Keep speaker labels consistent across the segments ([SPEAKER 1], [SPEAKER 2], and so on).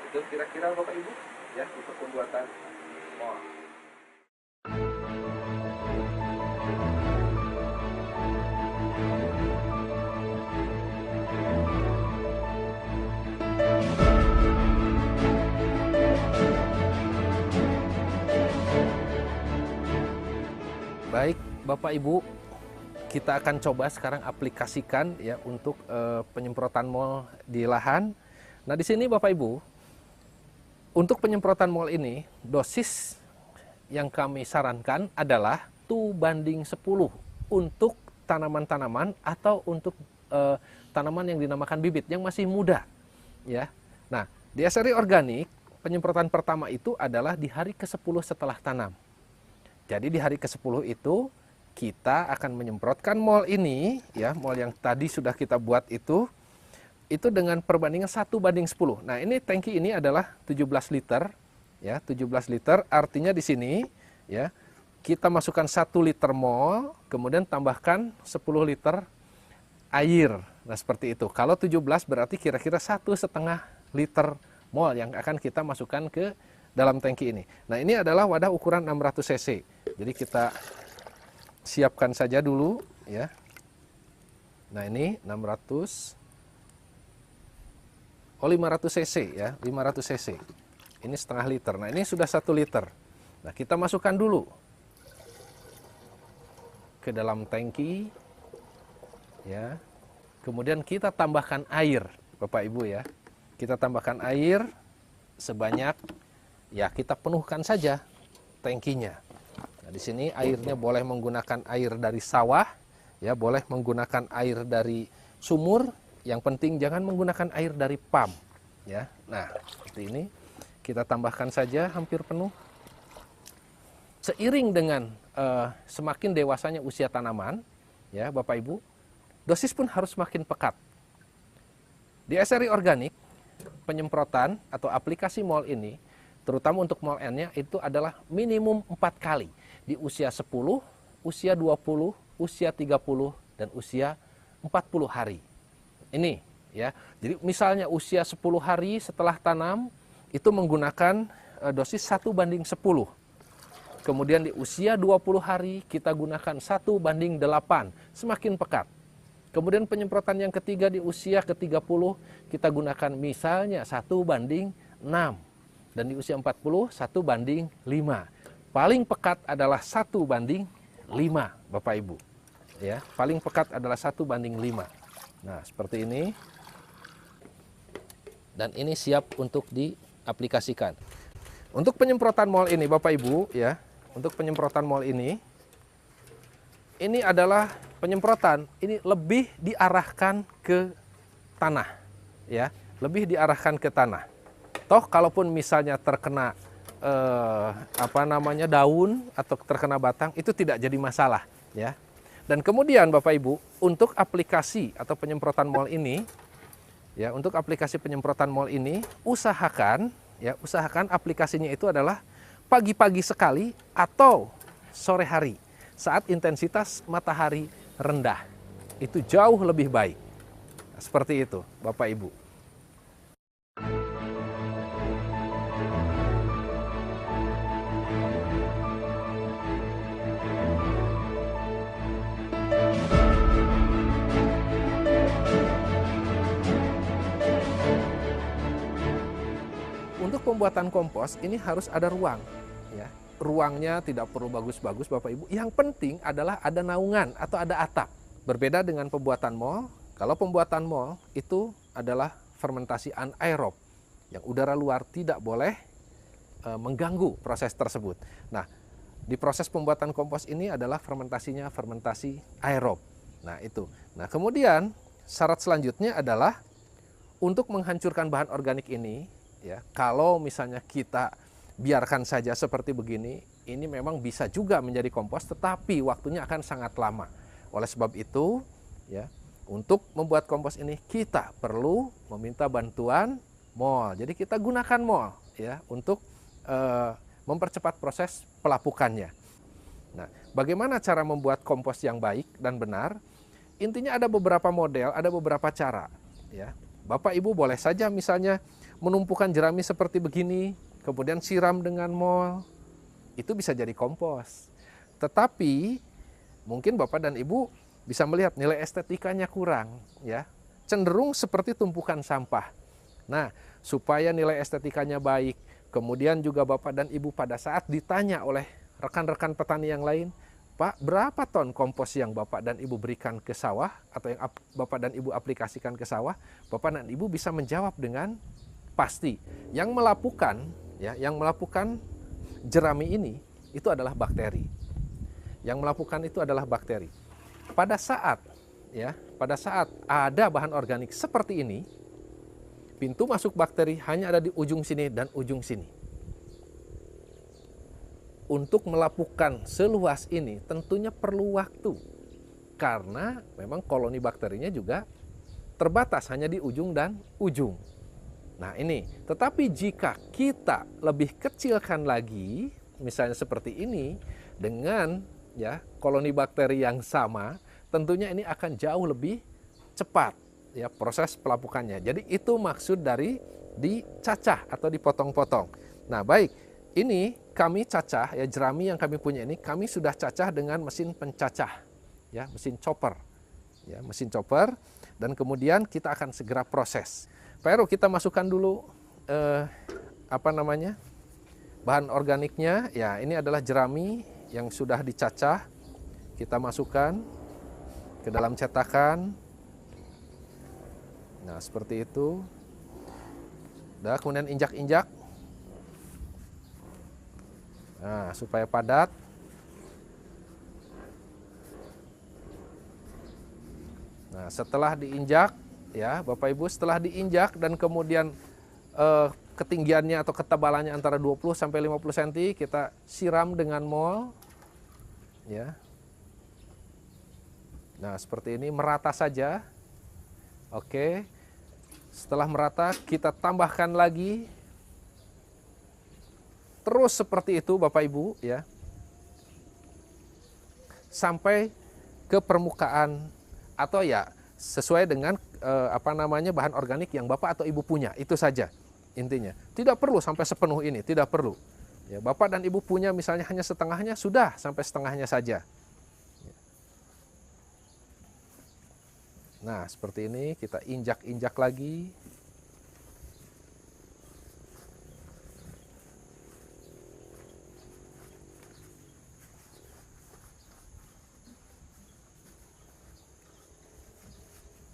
[SPEAKER 1] Itu kira-kira Bapak Ibu ya untuk pembuatan mall. Baik, Bapak Ibu, kita akan coba sekarang aplikasikan ya untuk penyemprotan mol di lahan. Nah, di sini Bapak Ibu, untuk penyemprotan mol ini, dosis yang kami sarankan adalah 1:10 untuk tanaman-tanaman atau untuk tanaman yang dinamakan bibit yang masih muda, ya. Nah, di SRI Organik, penyemprotan pertama itu adalah di hari ke-10 setelah tanam. Jadi di hari ke-10 itu kita akan menyemprotkan mol ini, ya, mol yang tadi sudah kita buat itu dengan perbandingan 1:10. Nah, ini tangki ini adalah 17 liter, ya, 17 liter. Artinya di sini, ya, kita masukkan 1 liter mol, kemudian tambahkan 10 liter air. Nah, seperti itu. Kalau 17 berarti kira-kira 1,5 liter mol yang akan kita masukkan ke dalam tangki ini. Nah, ini adalah wadah ukuran 600 cc. Jadi kita siapkan saja dulu, ya. Nah, ini 500 cc, ya, 500 cc. Ini setengah liter. Nah, ini sudah 1 liter. Nah, kita masukkan dulu ke dalam tangki, ya. Kemudian kita tambahkan air, Bapak Ibu, ya. Kita tambahkan air sebanyak, ya, kita penuhkan saja tangkinya. Nah, di sini airnya boleh menggunakan air dari sawah, ya, boleh menggunakan air dari sumur. Yang penting jangan menggunakan air dari pump, ya. Nah, seperti ini kita tambahkan saja hampir penuh. Seiring dengan semakin dewasanya usia tanaman, ya, Bapak Ibu, dosis pun harus makin pekat. Di SRI Organik, penyemprotan atau aplikasi mol ini, terutama untuk mol N-nya, itu adalah minimum 4 kali. Di usia 10, usia 20, usia 30, dan usia 40 hari. Ini, ya. Jadi misalnya usia 10 hari setelah tanam, itu menggunakan dosis 1:10. Kemudian di usia 20 hari, kita gunakan 1:8, semakin pekat. Kemudian penyemprotan yang ketiga di usia ke-30, kita gunakan misalnya 1:6. Dan di usia 40, 1:5. Paling pekat adalah 1:5, Bapak Ibu. Ya, paling pekat adalah 1:5. Nah, seperti ini. Dan ini siap untuk diaplikasikan. Untuk penyemprotan mol ini, Bapak Ibu, ya, untuk penyemprotan mol ini adalah penyemprotan ini lebih diarahkan ke tanah, ya, lebih diarahkan ke tanah. Toh kalaupun misalnya terkena daun atau terkena batang, itu tidak jadi masalah, ya. Dan kemudian Bapak Ibu, untuk aplikasi atau penyemprotan mol ini, ya, untuk aplikasi penyemprotan mol ini usahakan aplikasinya itu adalah pagi-pagi sekali atau sore hari saat intensitas matahari rendah. Itu jauh lebih baik. Seperti itu, Bapak Ibu. Untuk pembuatan kompos ini harus ada ruang, ya. Ruangnya tidak perlu bagus-bagus, Bapak Ibu. Yang penting adalah ada naungan atau ada atap. Berbeda dengan pembuatan mol. Kalau pembuatan mol itu adalah fermentasi anaerob, yang udara luar tidak boleh mengganggu proses tersebut. Nah, di proses pembuatan kompos ini adalah fermentasinya fermentasi aerob. Nah, itu. Nah, kemudian syarat selanjutnya adalah untuk menghancurkan bahan organik ini, ya, kalau misalnya kita biarkan saja seperti begini, ini memang bisa juga menjadi kompos, tetapi waktunya akan sangat lama. Oleh sebab itu, ya, untuk membuat kompos ini kita perlu meminta bantuan mol. Jadi kita gunakan mol, ya, untuk mempercepat proses pelapukannya. Nah, bagaimana cara membuat kompos yang baik dan benar? Intinya ada beberapa model, ada beberapa cara, ya. Bapak Ibu boleh saja misalnya menumpukan jerami seperti begini, kemudian siram dengan mol, itu bisa jadi kompos. Tetapi mungkin Bapak dan Ibu bisa melihat nilai estetikanya kurang, ya. Cenderung seperti tumpukan sampah. Nah, supaya nilai estetikanya baik, kemudian juga Bapak dan Ibu pada saat ditanya oleh rekan-rekan petani yang lain, Pak, berapa ton kompos yang Bapak dan Ibu berikan ke sawah atau yang Bapak dan Ibu aplikasikan ke sawah, Bapak dan Ibu bisa menjawab dengan pasti. Yang melakukan jerami ini itu adalah bakteri. Yang melakukan itu adalah bakteri. Pada saat ada bahan organik seperti ini, pintu masuk bakteri hanya ada di ujung sini dan ujung sini. Untuk melakukan seluas ini tentunya perlu waktu, karena memang koloni bakterinya juga terbatas hanya di ujung dan ujung. Nah ini, tetapi jika kita lebih kecilkan lagi, misalnya seperti ini, dengan koloni bakteri yang sama, tentunya ini akan jauh lebih cepat ya proses pelapukannya. Jadi itu maksud dari dicacah atau dipotong-potong. Nah baik, ini kami cacah ya, jerami yang kami punya ini kami sudah cacah dengan mesin pencacah ya, mesin chopper ya, mesin chopper, dan kemudian kita akan segera proses. Pak Heru, kita masukkan dulu bahan organiknya ya. Ini adalah jerami yang sudah dicacah, kita masukkan ke dalam cetakan. Nah seperti itu. Udah, kemudian injak-injak. Nah, supaya padat. Nah, setelah diinjak ya, Bapak Ibu, setelah diinjak dan kemudian ketinggiannya atau ketebalannya antara 20 sampai 50 cm, kita siram dengan mol ya. Nah, seperti ini, merata saja. Oke. Setelah merata, kita tambahkan lagi. Terus seperti itu Bapak Ibu ya, sampai ke permukaan atau ya sesuai dengan bahan organik yang Bapak atau Ibu punya. Itu saja intinya. Tidak perlu sampai sepenuh ini, tidak perlu. Ya, Bapak dan Ibu punya misalnya hanya setengahnya, sudah sampai setengahnya saja. Nah seperti ini, kita injak-injak lagi.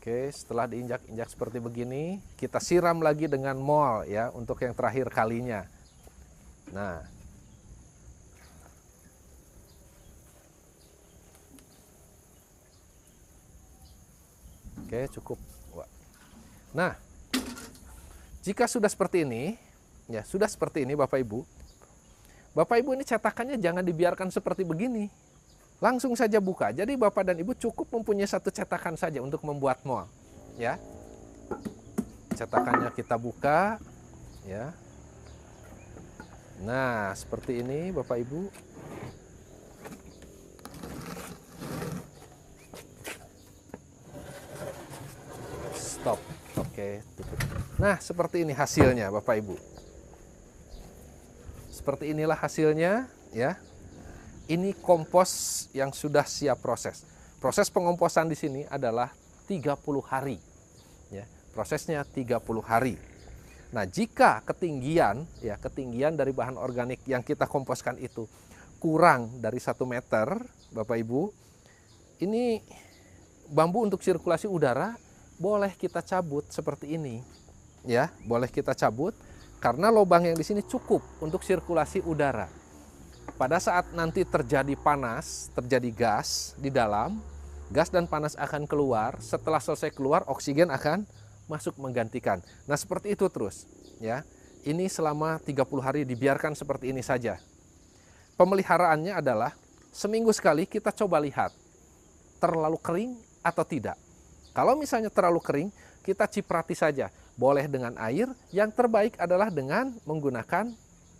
[SPEAKER 1] Oke, setelah diinjak-injak seperti begini, kita siram lagi dengan mol ya untuk yang terakhir kalinya. Nah. Oke, cukup. Nah, jika sudah seperti ini, ya sudah seperti ini Bapak Ibu. Bapak Ibu, ini cetakannya jangan dibiarkan seperti begini. Langsung saja buka. Jadi Bapak dan Ibu cukup mempunyai satu cetakan saja untuk membuat mol. Ya. Cetakannya kita buka. Ya. Nah, seperti ini Bapak Ibu. Stop. Oke, tutup. Nah, seperti ini hasilnya Bapak Ibu. Seperti inilah hasilnya, ya. Ini kompos yang sudah siap proses. Proses pengomposan di sini adalah 30 hari. Ya, prosesnya 30 hari. Nah, jika ketinggian dari bahan organik yang kita komposkan itu kurang dari 1 meter, Bapak Ibu, ini bambu untuk sirkulasi udara boleh kita cabut seperti ini. Ya, boleh kita cabut karena lubang yang di sini cukup untuk sirkulasi udara. Pada saat nanti terjadi panas, terjadi gas di dalam, gas dan panas akan keluar. Setelah selesai keluar, oksigen akan masuk menggantikan. Nah, seperti itu terus, ya. Ini selama 30 hari dibiarkan seperti ini saja. Pemeliharaannya adalah seminggu sekali kita coba lihat terlalu kering atau tidak. Kalau misalnya terlalu kering, kita ciprati saja. Boleh dengan air, yang terbaik adalah dengan menggunakan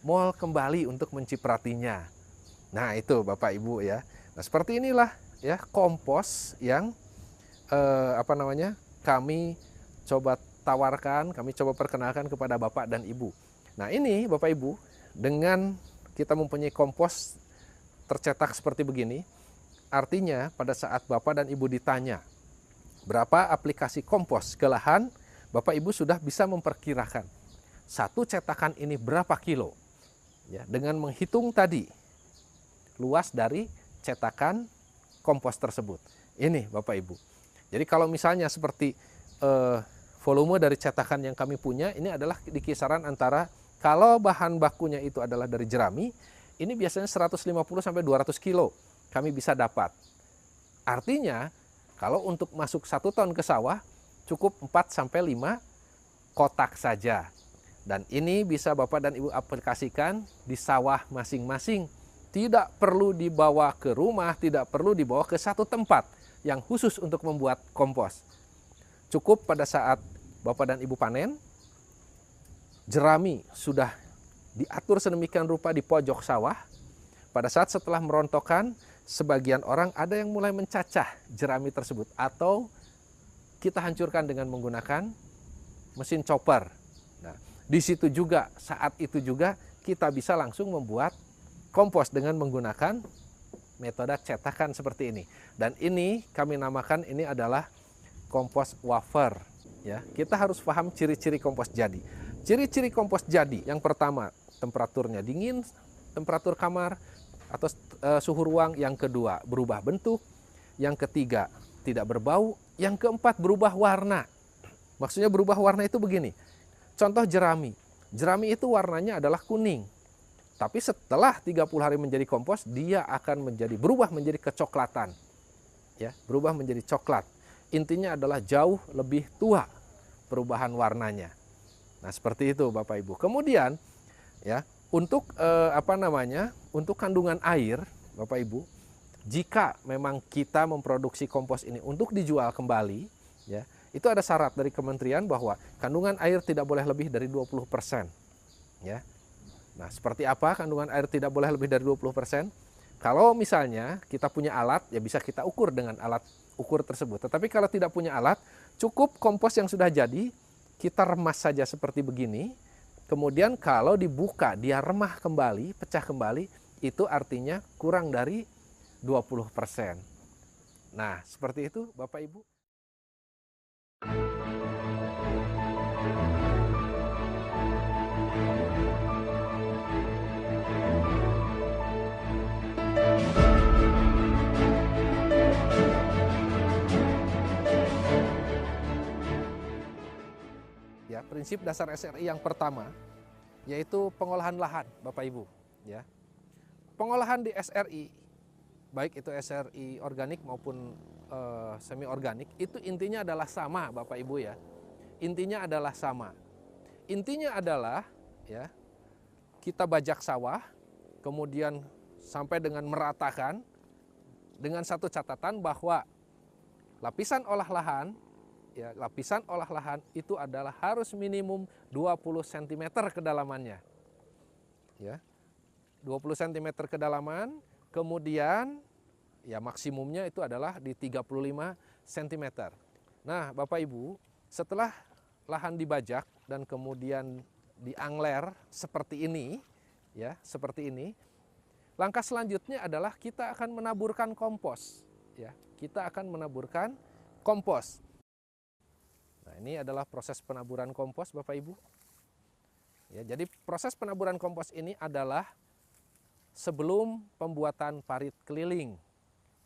[SPEAKER 1] mol kembali untuk mencipratinya. Nah, itu Bapak Ibu ya. Nah, seperti inilah ya kompos yang kami coba tawarkan, kami coba perkenalkan kepada Bapak dan Ibu. Nah ini Bapak Ibu, dengan kita mempunyai kompos tercetak seperti begini, artinya pada saat Bapak dan Ibu ditanya berapa aplikasi kompos ke lahan, Bapak Ibu sudah bisa memperkirakan satu cetakan ini berapa kilo. Ya, dengan menghitung tadi luas dari cetakan kompos tersebut. Ini Bapak Ibu. Jadi kalau misalnya seperti volume dari cetakan yang kami punya, ini adalah di kisaran antara, kalau bahan bakunya itu adalah dari jerami, ini biasanya 150 sampai 200 kilo kami bisa dapat. Artinya kalau untuk masuk 1 ton ke sawah cukup 4 sampai 5 kotak saja. Dan ini bisa Bapak dan Ibu aplikasikan di sawah masing-masing. Tidak perlu dibawa ke rumah, tidak perlu dibawa ke satu tempat yang khusus untuk membuat kompos. Cukup pada saat Bapak dan Ibu panen, jerami sudah diatur sedemikian rupa di pojok sawah. Pada saat setelah merontokkan, sebagian orang ada yang mulai mencacah jerami tersebut, atau kita hancurkan dengan menggunakan mesin chopper. Nah, di situ juga, saat itu juga kita bisa langsung membuat kompos dengan menggunakan metode cetakan seperti ini. Dan ini kami namakan, ini adalah kompos wafer. Ya, kita harus paham ciri-ciri kompos jadi. Ciri-ciri kompos jadi, yang pertama temperaturnya dingin, temperatur kamar atau suhu ruang. Yang kedua berubah bentuk. Yang ketiga tidak berbau. Yang keempat berubah warna. Maksudnya berubah warna itu begini. Contoh jerami. Jerami itu warnanya adalah kuning. Tapi setelah 30 hari menjadi kompos, dia akan berubah menjadi kecoklatan. Ya, berubah menjadi coklat. Intinya adalah jauh lebih tua perubahan warnanya. Nah, seperti itu Bapak Ibu. Kemudian ya, untuk untuk kandungan air, Bapak Ibu, jika memang kita memproduksi kompos ini untuk dijual kembali, ya, itu ada syarat dari kementerian bahwa kandungan air tidak boleh lebih dari 20%. Ya. Nah, seperti apa kandungan air tidak boleh lebih dari 20%? Kalau misalnya kita punya alat, ya bisa kita ukur dengan alat ukur tersebut. Tetapi kalau tidak punya alat, cukup kompos yang sudah jadi, kita remas saja seperti begini. Kemudian kalau dibuka, dia remah kembali, pecah kembali, itu artinya kurang dari 20%. Nah, seperti itu Bapak Ibu. Ya, prinsip dasar SRI yang pertama yaitu pengolahan lahan, Bapak Ibu. Ya, pengolahan di SRI, baik itu SRI organik maupun semi organik, itu intinya adalah sama, Bapak Ibu ya. Intinya adalah sama. Intinya adalah ya, kita bajak sawah, kemudian sampai dengan meratakan, dengan satu catatan bahwa lapisan olah lahan, ya, lapisan olah lahan itu adalah harus minimum 20 cm kedalamannya. Ya. 20 cm kedalaman, kemudian ya maksimumnya itu adalah di 35 cm. Nah, Bapak Ibu, setelah lahan dibajak dan kemudian diangler seperti ini, ya, seperti ini, langkah selanjutnya adalah kita akan menaburkan kompos, ya. Kita akan menaburkan kompos. Nah, ini adalah proses penaburan kompos, Bapak Ibu. Ya, jadi proses penaburan kompos ini adalah sebelum pembuatan parit keliling,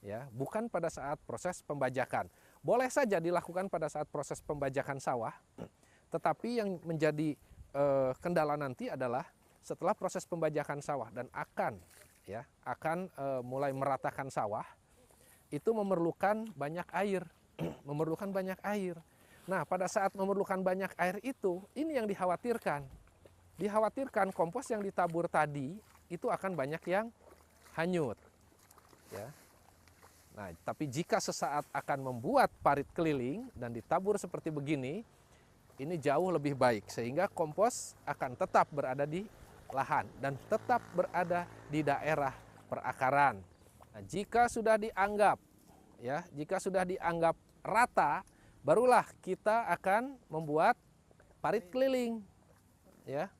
[SPEAKER 1] ya, bukan pada saat proses pembajakan. Boleh saja dilakukan pada saat proses pembajakan sawah, tetapi yang menjadi kendala nanti adalah setelah proses pembajakan sawah dan akan mulai meratakan sawah, itu memerlukan banyak air, memerlukan banyak air. Nah, pada saat memerlukan banyak air itu, ini yang dikhawatirkan. Dikhawatirkan kompos yang ditabur tadi itu akan banyak yang hanyut. Ya. Nah, tapi jika sesaat akan membuat parit keliling dan ditabur seperti begini, ini jauh lebih baik, sehingga kompos akan tetap berada di lahan dan tetap berada di daerah perakaran. Nah, jika sudah dianggap rata, barulah kita akan membuat parit keliling. Ya,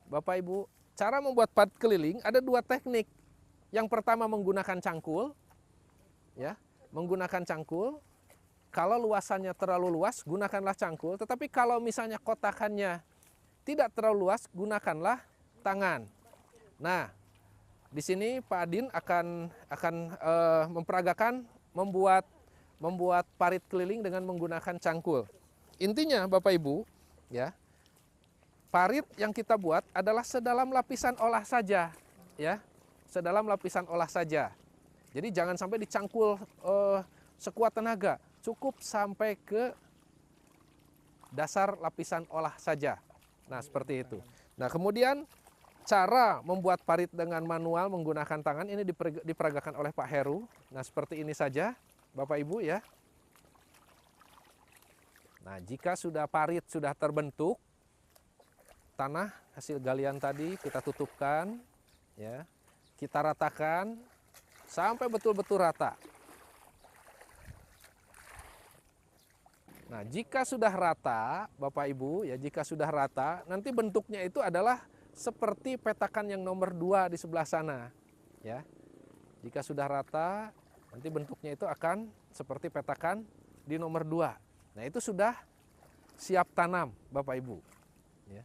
[SPEAKER 1] Bapak Ibu, cara membuat parit keliling ada dua teknik. Yang pertama menggunakan cangkul, ya, menggunakan cangkul. Kalau luasannya terlalu luas, gunakanlah cangkul. Tetapi kalau misalnya kotakannya tidak terlalu luas, gunakanlah tangan. Nah, di sini Pak Adin akan memperagakan membuat parit keliling dengan menggunakan cangkul. Intinya Bapak Ibu, ya, parit yang kita buat adalah sedalam lapisan olah saja, ya, sedalam lapisan olah saja. Jadi jangan sampai dicangkul sekuat tenaga, cukup sampai ke dasar lapisan olah saja. Nah, seperti itu. Nah, kemudian cara membuat parit dengan manual menggunakan tangan ini diperagakan oleh Pak Heru. Nah, seperti ini saja Bapak Ibu, ya. Nah, jika sudah parit sudah terbentuk, tanah hasil galian tadi kita tutupkan, ya. Kita ratakan sampai betul-betul rata. Nah, jika sudah rata, Bapak Ibu, ya, jika sudah rata, nanti bentuknya itu adalah seperti petakan yang nomor 2 di sebelah sana, ya. Jika sudah rata, nanti bentuknya itu akan seperti petakan di nomor 2. Nah, itu sudah siap tanam, Bapak Ibu, ya.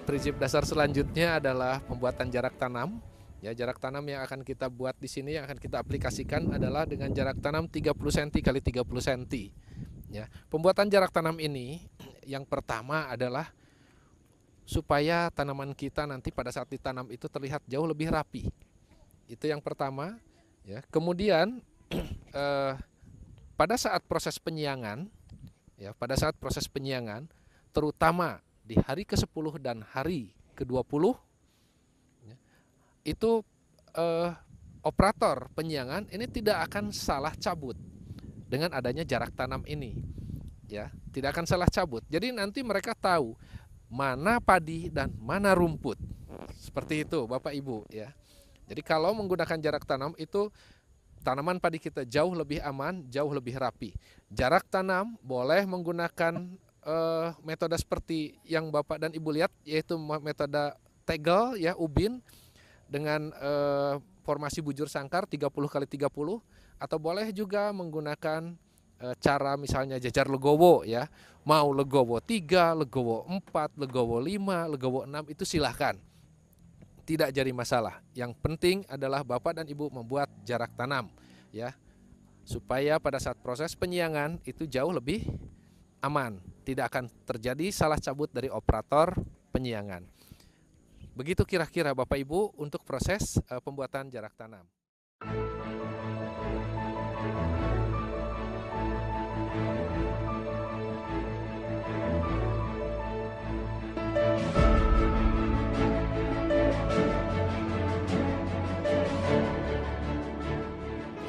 [SPEAKER 1] Prinsip dasar selanjutnya adalah pembuatan jarak tanam. Ya, jarak tanam yang akan kita buat di sini, yang akan kita aplikasikan adalah dengan jarak tanam 30 cm x 30 cm. Ya, pembuatan jarak tanam ini yang pertama adalah supaya tanaman kita nanti pada saat ditanam itu terlihat jauh lebih rapi. Itu yang pertama. Ya, kemudian pada saat proses penyiangan, ya, pada saat proses penyiangan, terutama di hari ke-10 dan hari ke-20, ya, itu operator penyiangan ini tidak akan salah cabut dengan adanya jarak tanam ini, ya, tidak akan salah cabut. Jadi nanti mereka tahu mana padi dan mana rumput, seperti itu Bapak Ibu, ya. Jadi kalau menggunakan jarak tanam itu tanaman padi kita jauh lebih aman, jauh lebih rapi. Jarak tanam boleh menggunakan metode seperti yang Bapak dan Ibu lihat, yaitu metode tegel, ya, ubin dengan formasi bujur sangkar 30 x 30, atau boleh juga menggunakan cara misalnya jajar legowo, ya. Mau legowo 3, legowo 4, legowo 5, legowo 6 itu silahkan. Tidak jadi masalah. Yang penting adalah Bapak dan Ibu membuat jarak tanam, ya, supaya pada saat proses penyiangan itu jauh lebih aman, tidak akan terjadi salah cabut dari operator penyiangan. Begitu kira-kira Bapak Ibu untuk proses pembuatan jarak tanam.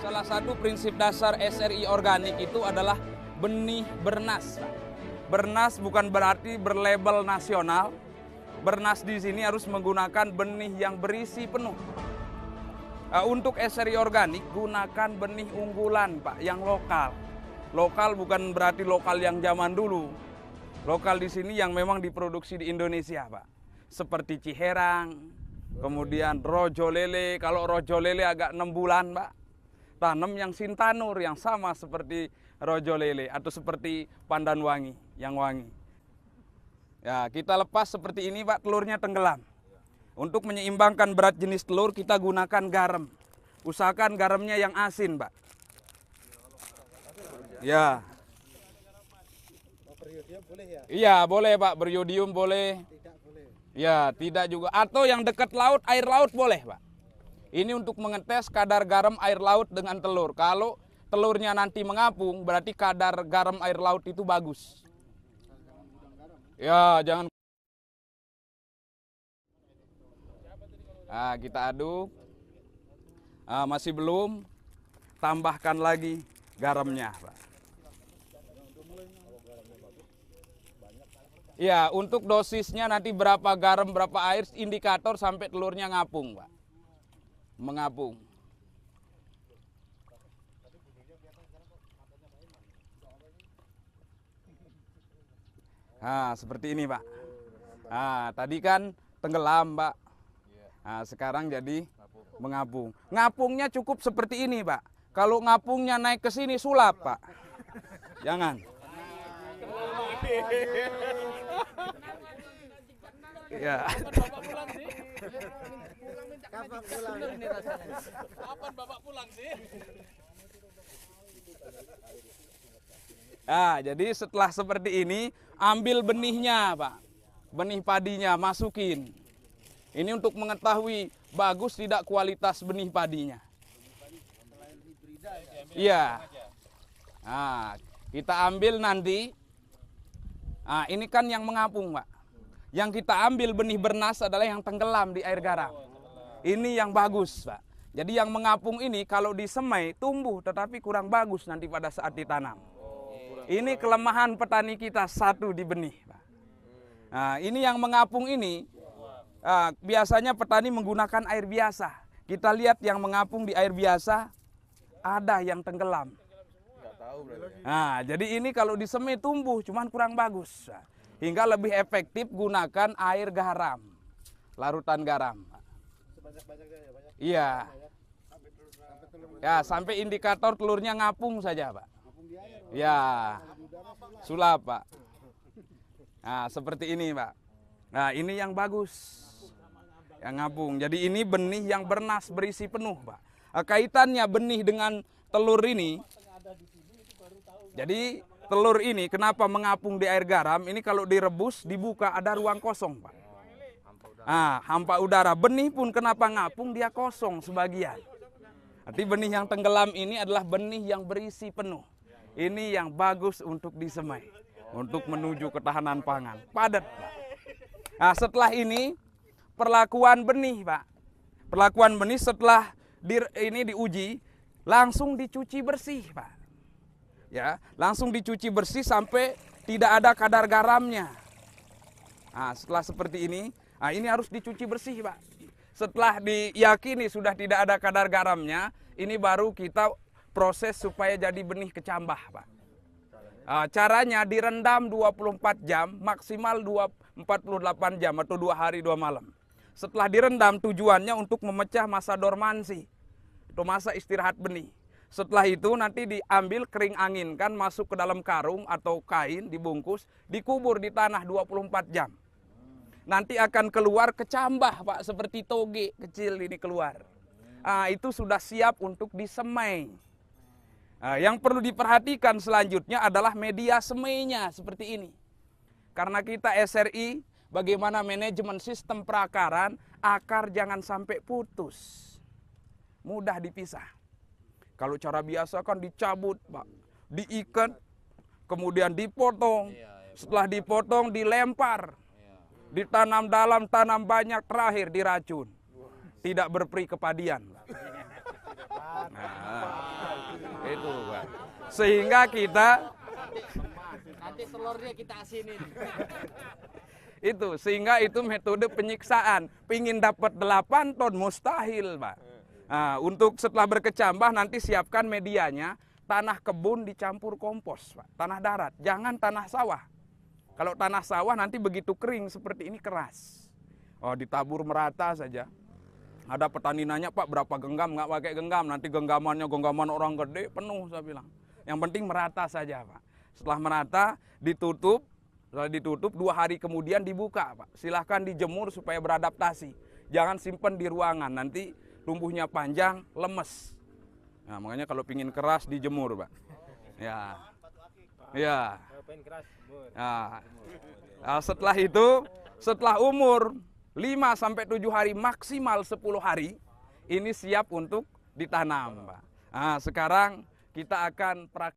[SPEAKER 2] Salah satu prinsip dasar SRI organik itu adalah benih bernas. Bernas bukan berarti berlabel nasional. Bernas di sini harus menggunakan benih yang berisi penuh. Untuk SRI organik gunakan benih unggulan, Pak, yang lokal. Lokal bukan berarti lokal yang zaman dulu. Lokal di sini yang memang diproduksi di Indonesia, Pak. Seperti Ciherang, kemudian Rojo Lele. Kalau Rojo Lele agak 6 bulan, Pak. Tanam yang Sintanur yang sama seperti Rojo Lele atau seperti Pandan Wangi yang wangi. Ya, kita lepas seperti ini, Pak, telurnya tenggelam. Untuk menyeimbangkan berat jenis telur kita gunakan garam. Usahakan garamnya yang asin, Pak. Ya. Iya, boleh, Pak. Beriodium boleh. Ya, tidak juga. Atau yang dekat laut, air laut boleh, Pak. Ini untuk mengetes kadar garam air laut dengan telur. Kalau telurnya nanti mengapung, berarti kadar garam air laut itu bagus. Ya, jangan. Nah, kita aduk. Masih belum, tambahkan lagi garamnya, Pak. Ya, untuk dosisnya nanti berapa garam, berapa air, indikator sampai telurnya ngapung, Pak. Mengapung. Nah, seperti ini, Pak. Nah, tadi kan tenggelam, Pak. Nah, sekarang jadi mengapung. Ngapungnya cukup seperti ini, Pak. Kalau ngapungnya naik ke sini sulap, Pak. Jangan. Ya.
[SPEAKER 3] Kapan Bapak pulang sih?
[SPEAKER 2] Nah, jadi setelah seperti ini, ambil benihnya, Pak. Benih padinya, masukin. Ini untuk mengetahui bagus tidak kualitas benih padinya. Iya. Nah, kita ambil nanti. Nah, ini kan yang mengapung, Pak. Yang kita ambil benih bernas adalah yang tenggelam di air garam. Ini yang bagus, Pak. Jadi yang mengapung ini kalau disemai tumbuh tetapi kurang bagus nanti pada saat ditanam. Ini kelemahan petani kita satu di benih, Pak. Nah, ini yang mengapung ini biasanya petani menggunakan air biasa. Kita lihat yang mengapung di air biasa ada yang tenggelam. Nah, jadi ini kalau disemai tumbuh cuman kurang bagus. Hingga lebih efektif gunakan air garam, larutan garam. Iya. Ya, sampai indikator telurnya ngapung saja, Pak. Ya, sulap, Pak. Nah, seperti ini, Pak. Nah, ini yang bagus, yang ngapung. Jadi ini benih yang bernas, berisi penuh, Pak. Kaitannya benih dengan telur ini. Jadi telur ini kenapa mengapung di air garam? Ini kalau direbus, dibuka ada ruang kosong, Pak. Nah, hampa udara. Benih pun kenapa ngapung, dia kosong sebagian. Arti benih yang tenggelam ini adalah benih yang berisi penuh. Ini yang bagus untuk disemai, untuk menuju ketahanan pangan. Padat, Pak. Nah, setelah ini perlakuan benih, Pak. Perlakuan benih setelah ini diuji, langsung dicuci bersih, Pak. Ya, langsung dicuci bersih sampai tidak ada kadar garamnya. Nah, setelah seperti ini, nah ini harus dicuci bersih, Pak. Setelah diyakini sudah tidak ada kadar garamnya, ini baru kita proses supaya jadi benih kecambah, Pak. Caranya direndam 24 jam, maksimal 48 jam atau 2 hari 2 malam. Setelah direndam tujuannya untuk memecah masa dormansi atau masa istirahat benih. Setelah itu nanti diambil kering anginkan, masuk ke dalam karung atau kain, dibungkus, dikubur di tanah 24 jam. Nanti akan keluar kecambah, Pak, seperti toge kecil ini keluar. Itu sudah siap untuk disemai. Yang perlu diperhatikan selanjutnya adalah media semainya seperti ini. Karena kita SRI, bagaimana manajemen sistem perakaran, akar jangan sampai putus. Mudah dipisah. Kalau cara biasa kan dicabut, Pak, diikat, kemudian dipotong. Setelah dipotong dilempar, ditanam dalam, tanam banyak, terakhir diracun. Tidak berperi kepadian. Nah, itu, Pak. Sehingga kita
[SPEAKER 3] nanti telurnya kita asinin.
[SPEAKER 2] Itu, sehingga itu metode penyiksaan. Pingin dapat 8 ton mustahil, Pak. Nah, untuk setelah berkecambah nanti siapkan medianya, tanah kebun dicampur kompos, Pak. Tanah darat, jangan tanah sawah. Kalau tanah sawah nanti begitu kering seperti ini keras. Ditabur merata saja. Ada petani nanya, Pak, berapa genggam? Nggak pakai genggam, nanti genggamannya genggaman orang gede penuh, saya bilang. Yang penting merata saja, Pak. Setelah merata ditutup, setelah ditutup 2 hari kemudian dibuka, Pak. Silahkan dijemur supaya beradaptasi. Jangan simpan di ruangan, nanti tumbuhnya panjang, lemes. Nah, makanya kalau pingin keras dijemur, Pak. Ya. Ya. Nah, setelah itu, setelah umur 5 sampai 7 hari, maksimal 10 hari, ini siap untuk ditanam, Pak. Nah, sekarang kita akan praktik